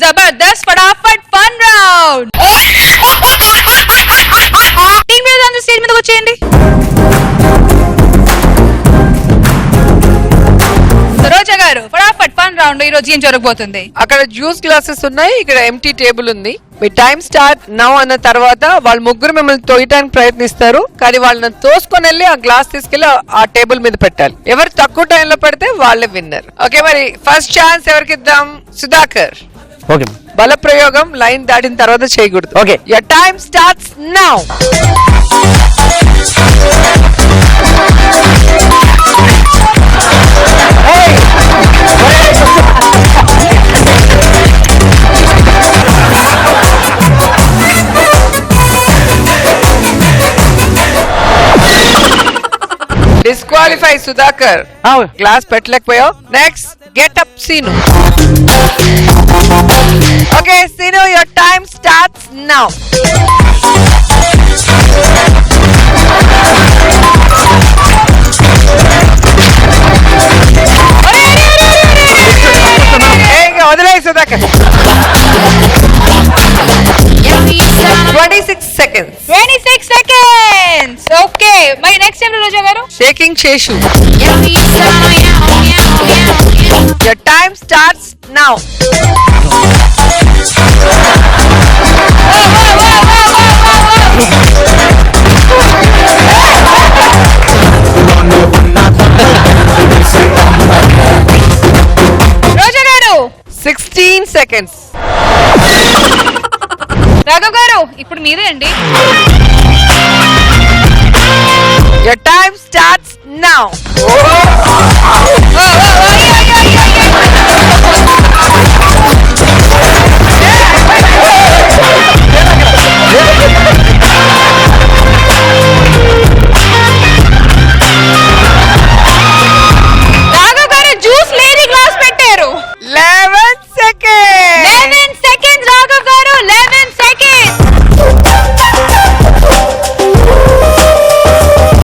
జబర్దస్త్ ఫటాఫట్ fun round. Team మీద అందరూ స్టేజ్ మీదకి వచ్చేయండి. రోజా గారు ఫటాఫట్ ఫన్ రౌండ్ ఈ రోజు ఏం జరగబోతుంది? అక్కడ జ్యూస్ గ్లాసెస్ ఉన్నాయి, ఇక్కడ ఎంటీ టేబుల్ ఉంది. మీ టైం స్టార్ట్ నౌ అన్న తర్వాత వాళ్ళు ముగ్గురు మిమ్మల్ని తోయటానికి ప్రయత్నిస్తారు, కానీ వాళ్ళని తోసుకొని వెళ్ళి ఆ గ్లాస్ తీసుకెళ్లి ఆ టేబుల్ మీద పెట్టాలి. ఎవరు తక్కువ టైంలో పెడితే వాళ్ళే విన్నర్. ఓకే, మరి ఫస్ట్ ఛాన్స్ ఎవరికి ఇద్దాం? సుధాకర్. ఓకే. బల ప్రయోగం లైన్ దాటిన తర్వాత చేయకూడదు. Okay. Your time starts now. Disqualify Sudhakar, glass పెట్టలేకపోయావు. Next get up Seenu. Okay Seenu, your time starts now. వదిలే సుధాకర్. 26 seconds. 26 seconds. ఓకే, మరి next time Roja garu shaking Seshu. Your time starts now. Roja garu 16 seconds. Raghav గారు ఇప్పుడు మీరే అండి. Your time starts now.